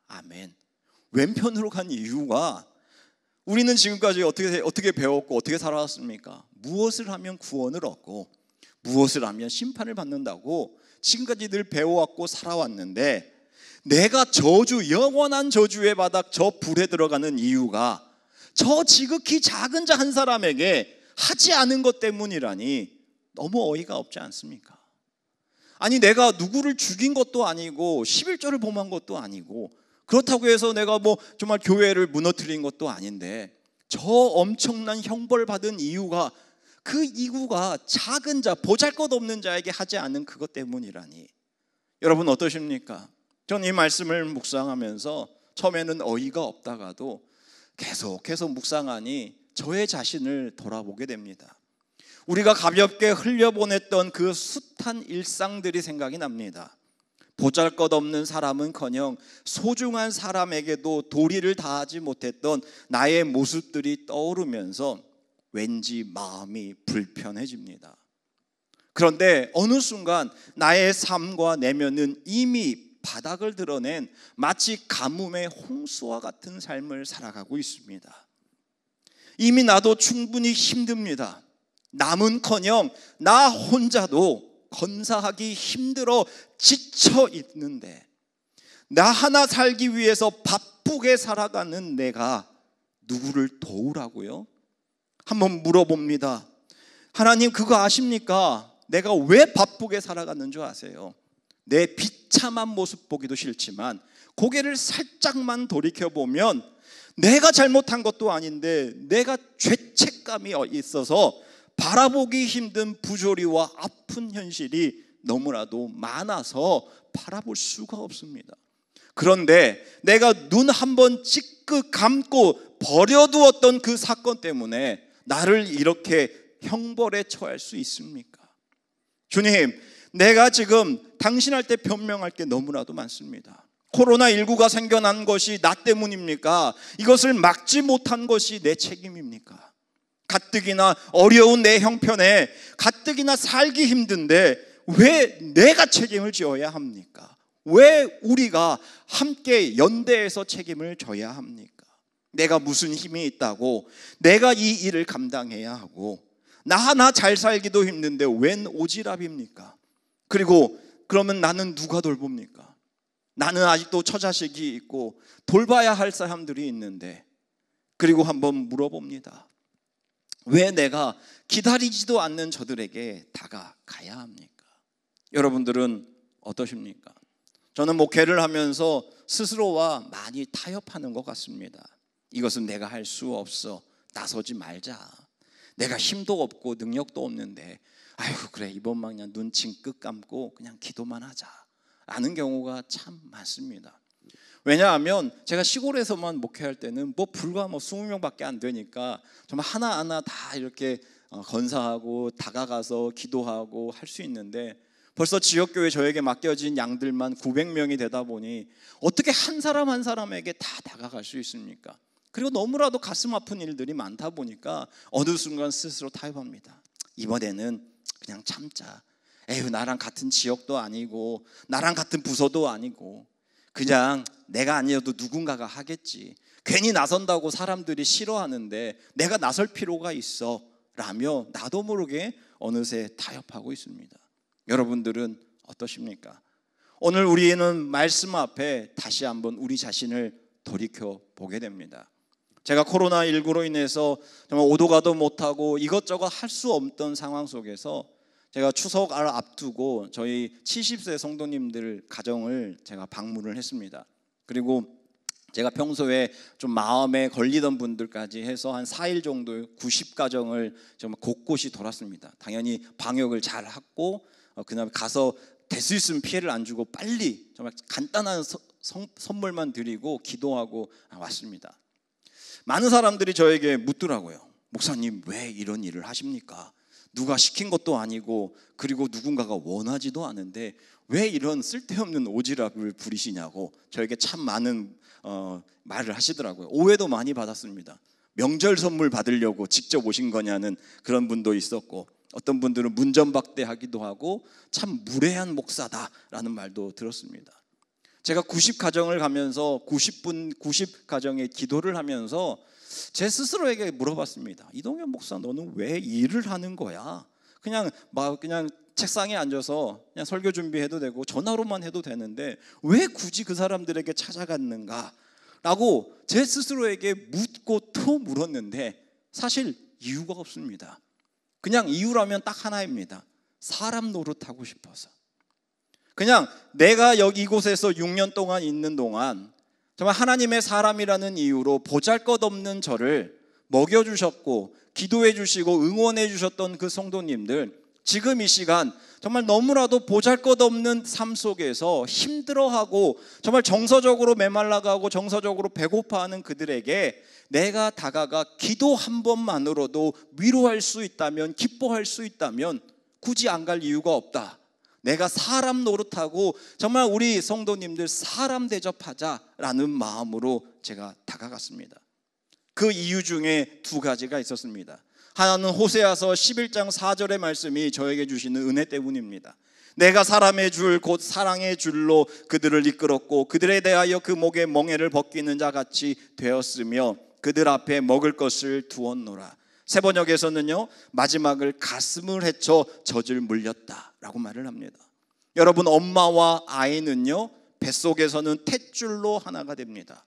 아멘. 왼편으로 간 이유가, 우리는 지금까지 어떻게 배웠고 어떻게 살아왔습니까? 무엇을 하면 구원을 얻고 무엇을 하면 심판을 받는다고 지금까지 늘 배워왔고 살아왔는데, 내가 저주, 영원한 저주의 바닥 저 불에 들어가는 이유가 저 지극히 작은 자 한 사람에게 하지 않은 것 때문이라니 너무 어이가 없지 않습니까? 아니, 내가 누구를 죽인 것도 아니고 11조를 범한 것도 아니고 그렇다고 해서 내가 정말 교회를 무너뜨린 것도 아닌데, 저 엄청난 형벌 받은 이유가, 그 이유가 작은 자, 보잘것없는 자에게 하지 않은 그것 때문이라니. 여러분 어떠십니까? 저는 이 말씀을 묵상하면서 처음에는 어이가 없다가도 계속 묵상하니 저의 자신을 돌아보게 됩니다. 우리가 가볍게 흘려보냈던 그 숱한 일상들이 생각이 납니다. 보잘것없는 사람은커녕 소중한 사람에게도 도리를 다하지 못했던 나의 모습들이 떠오르면서 왠지 마음이 불편해집니다. 그런데 어느 순간 나의 삶과 내면은 이미 바닥을 드러낸 마치 가뭄의 홍수와 같은 삶을 살아가고 있습니다. 이미 나도 충분히 힘듭니다. 남은커녕 나 혼자도 건사하기 힘들어 지쳐 있는데, 나 하나 살기 위해서 바쁘게 살아가는 내가 누구를 도우라고요? 한번 물어봅니다. 하나님, 그거 아십니까? 내가 왜 바쁘게 살아가는 줄 아세요? 내 비참한 모습 보기도 싫지만 고개를 살짝만 돌이켜보면 내가 잘못한 것도 아닌데 내가 죄책감이 있어서 바라보기 힘든 부조리와 아픈 현실이 너무나도 많아서 바라볼 수가 없습니다. 그런데 내가 눈 한번 찌끄 감고 버려두었던 그 사건 때문에 나를 이렇게 형벌에 처할 수 있습니까? 주님, 내가 지금 당신할 때 변명할 게 너무나도 많습니다. 코로나19가 생겨난 것이 나 때문입니까? 이것을 막지 못한 것이 내 책임입니까? 가뜩이나 어려운 내 형편에 가뜩이나 살기 힘든데 왜 내가 책임을 져야 합니까? 왜 우리가 함께 연대해서 책임을 져야 합니까? 내가 무슨 힘이 있다고 내가 이 일을 감당해야 하고, 나 하나 잘 살기도 힘든데 웬 오지랖입니까? 그리고 그러면 나는 누가 돌봅니까? 나는 아직도 처자식이 있고 돌봐야 할 사람들이 있는데, 그리고 한번 물어봅니다. 왜 내가 기다리지도 않는 저들에게 다가가야 합니까? 여러분들은 어떠십니까? 저는 목회를 하면서 스스로와 많이 타협하는 것 같습니다. 이것은 내가 할 수 없어, 나서지 말자. 내가 힘도 없고 능력도 없는데 아유 그래 이번만 그냥 눈 징긋 감고 그냥 기도만 하자 라는 경우가 참 많습니다. 왜냐하면 제가 시골에서만 목회할 때는 불과 20명밖에 안 되니까 정말 하나하나 다 이렇게 건사하고 다가가서 기도하고 할 수 있는데, 벌써 지역교회 저에게 맡겨진 양들만 900명이 되다 보니 어떻게 한 사람 한 사람에게 다 다가갈 수 있습니까? 그리고 너무나도 가슴 아픈 일들이 많다 보니까 어느 순간 스스로 타협합니다. 이번에는 그냥 참자. 에휴, 나랑 같은 지역도 아니고 나랑 같은 부서도 아니고 그냥 내가 아니어도 누군가가 하겠지. 괜히 나선다고 사람들이 싫어하는데 내가 나설 필요가 있어 라며 나도 모르게 어느새 타협하고 있습니다. 여러분들은 어떠십니까? 오늘 우리는 말씀 앞에 다시 한번 우리 자신을 돌이켜 보게 됩니다. 제가 코로나19로 인해서 정말 오도 가도 못하고 이것저것 할 수 없던 상황 속에서 제가 추석을 앞두고 저희 70세 성도님들 가정을 제가 방문을 했습니다. 그리고 제가 평소에 좀 마음에 걸리던 분들까지 해서 한 4일 정도 90가정을 정말 곳곳이 돌았습니다. 당연히 방역을 잘 하고 그다음에 가서 될 수 있으면 피해를 안 주고 빨리 정말 간단한 선물만 드리고 기도하고 왔습니다. 많은 사람들이 저에게 묻더라고요. 목사님, 왜 이런 일을 하십니까? 누가 시킨 것도 아니고 그리고 누군가가 원하지도 않은데 왜 이런 쓸데없는 오지랖을 부리시냐고 저에게 참 많은 말을 하시더라고요. 오해도 많이 받았습니다. 명절 선물 받으려고 직접 오신 거냐는 그런 분도 있었고, 어떤 분들은 문전박대하기도 하고 참 무례한 목사다라는 말도 들었습니다. 제가 90가정을 가면서 90가정의 기도를 하면서 제 스스로에게 물어봤습니다. 이동현 목사, 너는 왜 일을 하는 거야? 그냥 책상에 앉아서 그냥 설교 준비해도 되고 전화로만 해도 되는데 왜 굳이 그 사람들에게 찾아갔는가? 라고 제 스스로에게 묻고 또 물었는데 사실 이유가 없습니다. 그냥 이유라면 딱 하나입니다. 사람 노릇하고 싶어서. 그냥 내가 여기 이곳에서 6년 동안 있는 동안 정말 하나님의 사람이라는 이유로 보잘것없는 저를 먹여주셨고 기도해 주시고 응원해 주셨던 그 성도님들, 지금 이 시간 정말 너무나도 보잘것없는 삶 속에서 힘들어하고 정말 정서적으로 메말라가고 정서적으로 배고파하는 그들에게 내가 다가가 기도 한 번만으로도 위로할 수 있다면, 기뻐할 수 있다면 굳이 안 갈 이유가 없다. 내가 사람 노릇하고 정말 우리 성도님들 사람 대접하자라는 마음으로 제가 다가갔습니다. 그 이유 중에 두 가지가 있었습니다. 하나는 호세아서 11장 4절의 말씀이 저에게 주시는 은혜 때문입니다. 내가 사람의 줄 곧 사랑의 줄로 그들을 이끌었고 그들에 대하여 그 목에 멍에를 벗기는 자 같이 되었으며 그들 앞에 먹을 것을 두었노라. 세 번역에서는요, 마지막을 가슴을 헤쳐 젖을 물렸다라고 말을 합니다. 여러분, 엄마와 아이는요 뱃속에서는 탯줄로 하나가 됩니다.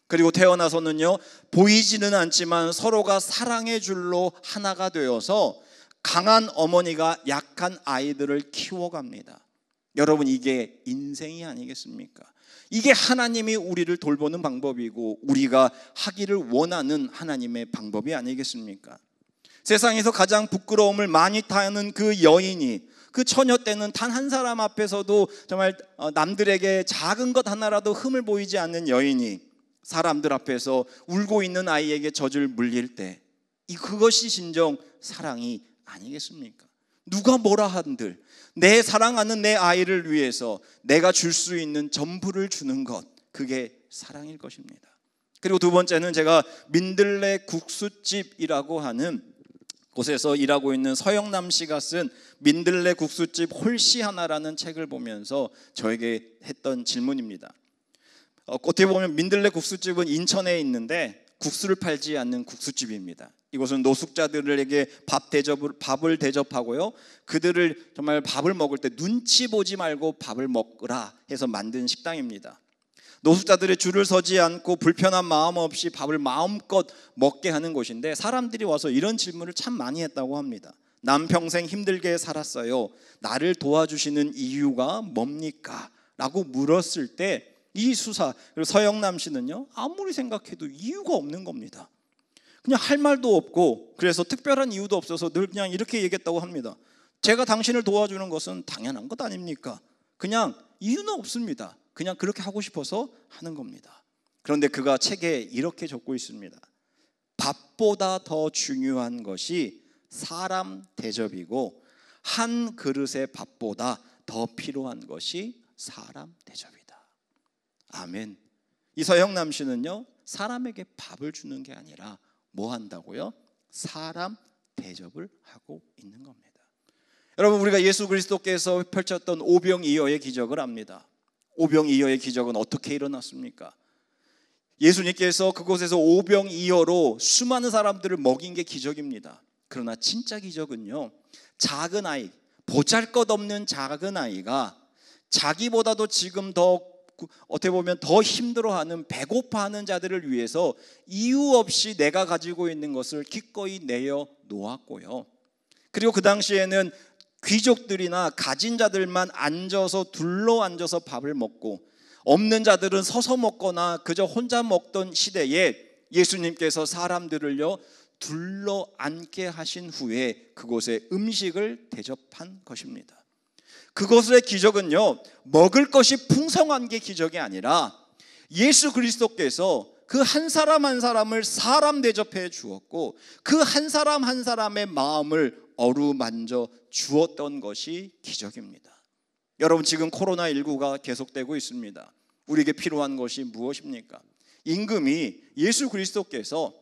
그리고 태어나서는요 보이지는 않지만 서로가 사랑의 줄로 하나가 되어서 강한 어머니가 약한 아이들을 키워갑니다. 여러분, 이게 인생이 아니겠습니까? 이게 하나님이 우리를 돌보는 방법이고 우리가 하기를 원하는 하나님의 방법이 아니겠습니까? 세상에서 가장 부끄러움을 많이 타는 그 여인이 그 처녀 때는 단 한 사람 앞에서도 정말 남들에게 작은 것 하나라도 흠을 보이지 않는 여인이 사람들 앞에서 울고 있는 아이에게 젖을 물릴 때 그것이 진정 사랑이 아니겠습니까? 누가 뭐라 한들 내 사랑하는 내 아이를 위해서 내가 줄 수 있는 전부를 주는 것, 그게 사랑일 것입니다. 그리고 두 번째는 제가 민들레 국수집이라고 하는 곳에서 일하고 있는 서영남 씨가 쓴 민들레 국수집 홀씨 하나라는 책을 보면서 저에게 했던 질문입니다. 어떻게 보면 민들레 국수집은 인천에 있는데 국수를 팔지 않는 국수집입니다. 이곳은 노숙자들에게 밥을 대접하고요, 그들을 정말 밥을 먹을 때 눈치 보지 말고 밥을 먹으라 해서 만든 식당입니다. 노숙자들의 줄을 서지 않고 불편한 마음 없이 밥을 마음껏 먹게 하는 곳인데, 사람들이 와서 이런 질문을 참 많이 했다고 합니다. 난 평생 힘들게 살았어요. 나를 도와주시는 이유가 뭡니까? 라고 물었을 때 이 수사, 그리고 서영남 씨는요 아무리 생각해도 이유가 없는 겁니다. 그냥 할 말도 없고 그래서 특별한 이유도 없어서 늘 그냥 이렇게 얘기했다고 합니다. 제가 당신을 도와주는 것은 당연한 것 아닙니까? 그냥 이유는 없습니다. 그냥 그렇게 하고 싶어서 하는 겁니다. 그런데 그가 책에 이렇게 적고 있습니다. 밥보다 더 중요한 것이 사람 대접이고 한 그릇의 밥보다 더 필요한 것이 사람 대접이다. 아멘. 이 서영남 씨는요 사람에게 밥을 주는 게 아니라 뭐 한다고요? 사람 대접을 하고 있는 겁니다. 여러분, 우리가 예수 그리스도께서 펼쳤던 오병이어의 기적을 압니다. 오병이어의 기적은 어떻게 일어났습니까? 예수님께서 그곳에서 오병이어로 수많은 사람들을 먹인 게 기적입니다. 그러나 진짜 기적은요, 작은 아이, 보잘것없는 작은 아이가 자기보다도 지금 더 어떻게 보면 더 힘들어하는, 배고파하는 자들을 위해서 이유 없이 내가 가지고 있는 것을 기꺼이 내어 놓았고요. 그리고 그 당시에는 귀족들이나 가진 자들만 앉아서 둘러 앉아서 밥을 먹고 없는 자들은 서서 먹거나 그저 혼자 먹던 시대에 예수님께서 사람들을요 둘러 앉게 하신 후에 그곳에 음식을 대접한 것입니다. 그것의 기적은요 먹을 것이 풍성한 게 기적이 아니라 예수 그리스도께서 그 한 사람 한 사람을 사람 대접해 주었고 그 한 사람 한 사람의 마음을 어루만져 주었던 것이 기적입니다. 여러분, 지금 코로나19가 계속되고 있습니다. 우리에게 필요한 것이 무엇입니까? 임금이 예수 그리스도께서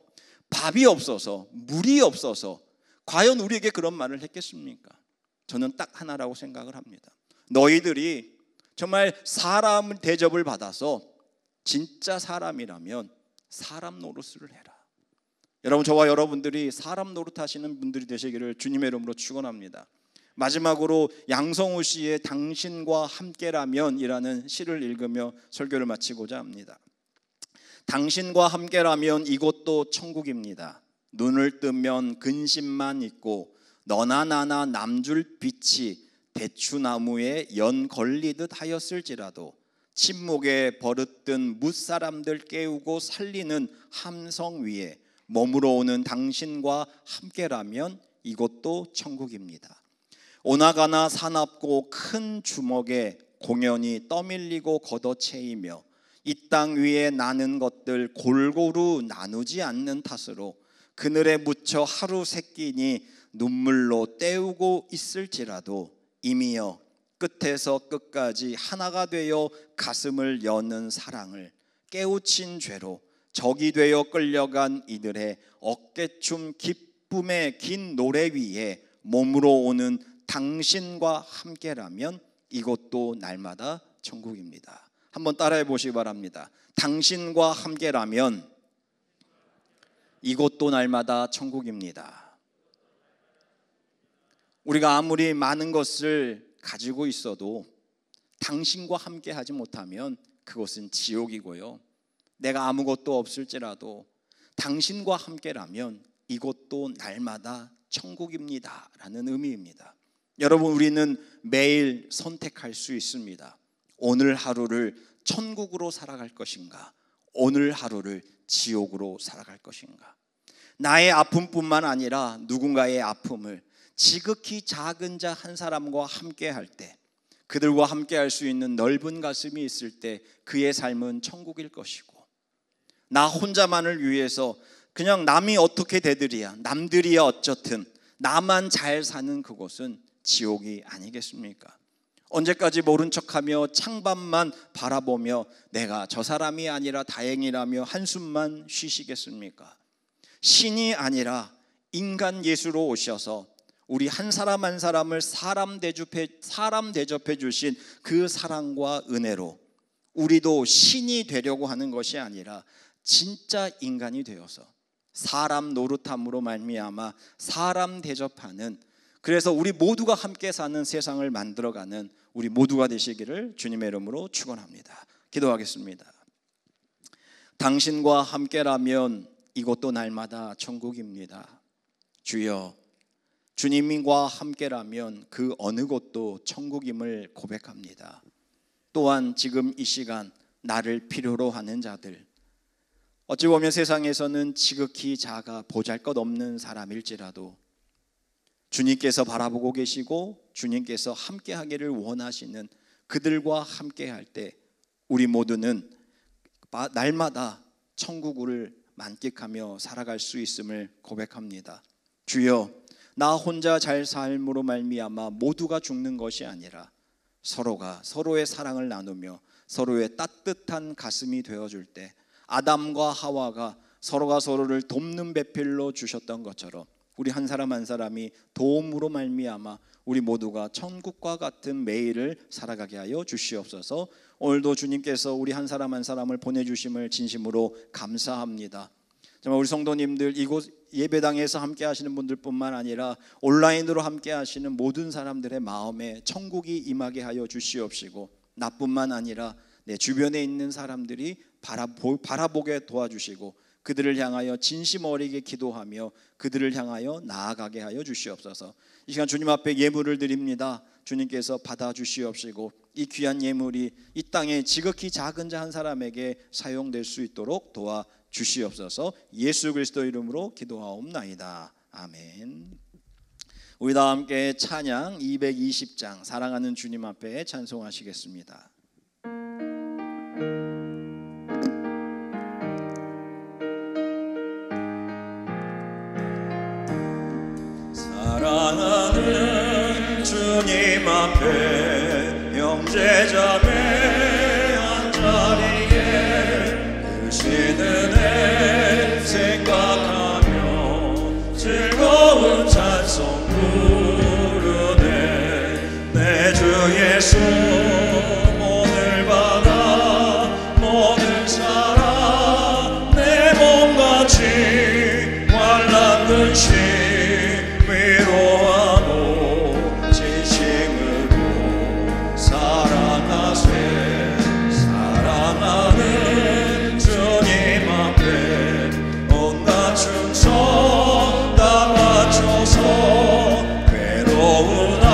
밥이 없어서 물이 없어서 과연 우리에게 그런 말을 했겠습니까? 저는 딱 하나라고 생각을 합니다. 너희들이 정말 사람 대접을 받아서 진짜 사람이라면 사람 노릇을 해라. 여러분, 저와 여러분들이 사람 노릇하시는 분들이 되시기를 주님의 이름으로 축원합니다. 마지막으로 양성우 씨의 당신과 함께라면이라는 시를 읽으며 설교를 마치고자 합니다. 당신과 함께라면 이곳도 천국입니다. 눈을 뜨면 근심만 있고 너나 나나 남줄 빛이 대추나무에 연 걸리듯 하였을지라도 침묵에 버릇든 뭇사람들 깨우고 살리는 함성 위에 머물러 오는 당신과 함께라면 이곳도 천국입니다. 오나가나 사납고 큰 주먹에 공연히 떠밀리고 걷어채이며 이 땅 위에 나는 것들 골고루 나누지 않는 탓으로 그늘에 묻혀 하루 세끼니 눈물로 때우고 있을지라도 이미여 끝에서 끝까지 하나가 되어 가슴을 여는 사랑을 깨우친 죄로 적이 되어 끌려간 이들의 어깨춤 기쁨의 긴 노래 위에 몸으로 오는 당신과 함께라면 이곳도 날마다 천국입니다. 한번 따라해 보시기 바랍니다. 당신과 함께라면 이곳도 날마다 천국입니다. 우리가 아무리 많은 것을 가지고 있어도 당신과 함께 하지 못하면 그것은 지옥이고요, 내가 아무것도 없을지라도 당신과 함께라면 이곳도 날마다 천국입니다 라는 의미입니다. 여러분, 우리는 매일 선택할 수 있습니다. 오늘 하루를 천국으로 살아갈 것인가, 오늘 하루를 지옥으로 살아갈 것인가. 나의 아픔뿐만 아니라 누군가의 아픔을 지극히 작은 자 한 사람과 함께 할 때, 그들과 함께 할 수 있는 넓은 가슴이 있을 때 그의 삶은 천국일 것이고, 나 혼자만을 위해서 그냥 남이 어떻게 되들이야, 남들이야 어쩌든 나만 잘 사는 그곳은 지옥이 아니겠습니까? 언제까지 모른 척하며 창밖만 바라보며 내가 저 사람이 아니라 다행이라며 한숨만 쉬시겠습니까? 신이 아니라 인간 예수로 오셔서 우리 한 사람 한 사람을 사람 대접해 주신 그 사랑과 은혜로 우리도 신이 되려고 하는 것이 아니라 진짜 인간이 되어서 사람 노릇함으로 말미암아 사람 대접하는, 그래서 우리 모두가 함께 사는 세상을 만들어가는 우리 모두가 되시기를 주님의 이름으로 축원합니다. 기도하겠습니다. 당신과 함께라면 이곳도 날마다 천국입니다. 주여, 주님과 함께라면 그 어느 곳도 천국임을 고백합니다. 또한 지금 이 시간 나를 필요로 하는 자들, 어찌 보면 세상에서는 지극히 작아 보잘것없는 사람일지라도 주님께서 바라보고 계시고 주님께서 함께하기를 원하시는 그들과 함께할 때 우리 모두는 날마다 천국을 만끽하며 살아갈 수 있음을 고백합니다. 주여, 나 혼자 잘 삶으로 말미암아 모두가 죽는 것이 아니라 서로가 서로의 사랑을 나누며 서로의 따뜻한 가슴이 되어줄 때 아담과 하와가 서로가 서로를 돕는 배필로 주셨던 것처럼 우리 한 사람 한 사람이 도움으로 말미암아 우리 모두가 천국과 같은 매일을 살아가게 하여 주시옵소서. 오늘도 주님께서 우리 한 사람 한 사람을 보내주심을 진심으로 감사합니다. 정말 우리 성도님들, 이곳 예배당에서 함께 하시는 분들뿐만 아니라 온라인으로 함께 하시는 모든 사람들의 마음에 천국이 임하게 하여 주시옵시고, 나뿐만 아니라 내 주변에 있는 사람들이 바라보게 도와주시고 그들을 향하여 진심 어리게 기도하며 그들을 향하여 나아가게 하여 주시옵소서. 이 시간 주님 앞에 예물을 드립니다. 주님께서 받아주시옵시고 이 귀한 예물이 이 땅에 지극히 작은 자 한 사람에게 사용될 수 있도록 도와주시옵소서. 예수 그리스도 이름으로 기도하옵나이다. 아멘. 우리 다 함께 찬양 220장 사랑하는 주님 앞에 찬송하시겠습니다. 사랑하는 주님 앞에 형제자매 한자리에 크신 은혜 생각하며 즐거운 찬송 부르네. 내 주 예수 오늘 받아 모든 사랑 내 몸같이 환난 근심 위로하고 진심으로 사랑하세. 사랑하는 주님 앞에 온갖 충성 다 바쳐서 괴로우나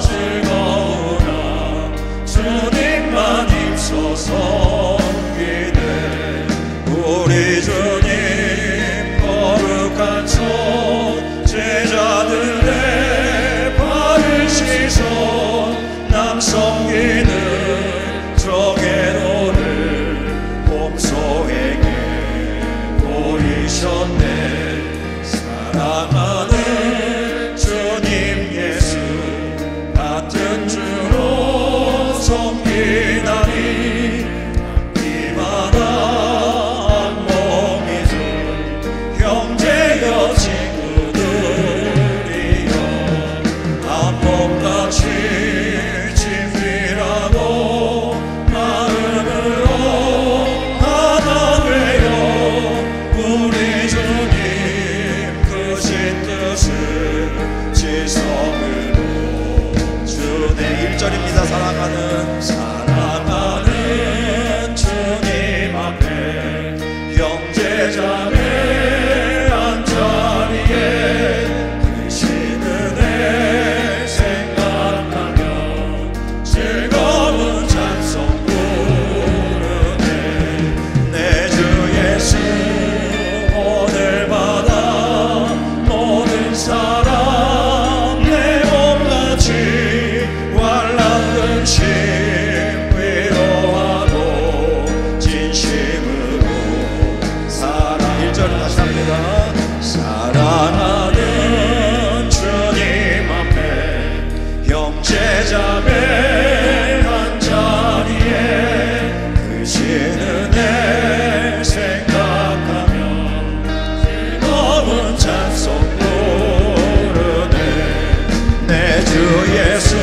즐거우나 주님만 힘써서 기대. 우리 주님 거룩한 손 제자들의 발을 씻어 남 섬기는 정의로를 봄소에게 보이셨네. 사랑하는 주님 예수 같은 주로 섬기다니 밤비마다 한 몸이 된 형제여 친구들이여 한 몸같이 친밀하고 마음으로 하나 되어 우리 주님 크신 뜻을 지성으로 주내 1절입니다. 사랑하는 주님 앞에 형제자매 한자리에 크신 은혜 생각하며 즐거운 찬송 부르네. 내 주 예수 오늘 받아 모든 사랑 내 몸같이 환난 근심 위로하고 진심으로 사랑. 1절 다시 합니다. 사랑하는 주님 앞에 형제자매 한자리에 크신 은혜 생각하며 즐거운 찬송 부르네. 내 주 예수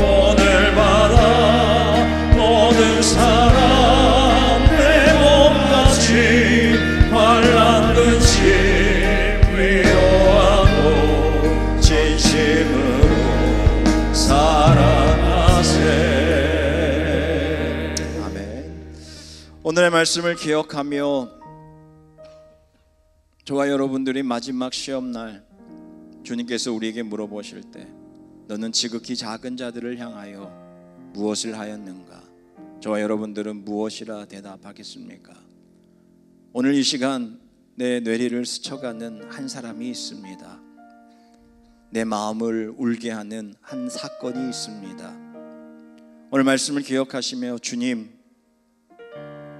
오늘 받아 모든 사랑 내 몸같이 환난 근심 위로하고 진심으로 사랑하세. 아멘. 오늘의 말씀을 기억하며 저와 여러분들이 마지막 시험날 주님께서 우리에게 물어보실 때 너는 지극히 작은 자들을 향하여 무엇을 하였는가? 저와 여러분들은 무엇이라 대답하겠습니까? 오늘 이 시간 내 뇌리를 스쳐가는 한 사람이 있습니다. 내 마음을 울게 하는 한 사건이 있습니다. 오늘 말씀을 기억하시며 주님,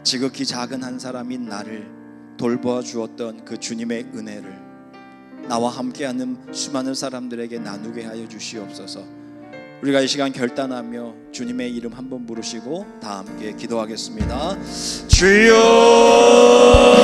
지극히 작은 한 사람인 나를 돌보아 주었던 그 주님의 은혜를 나와 함께하는 수많은 사람들에게 나누게 하여 주시옵소서. 우리가 이 시간 결단하며 주님의 이름 한번 부르시고 다 함께 기도하겠습니다. 주여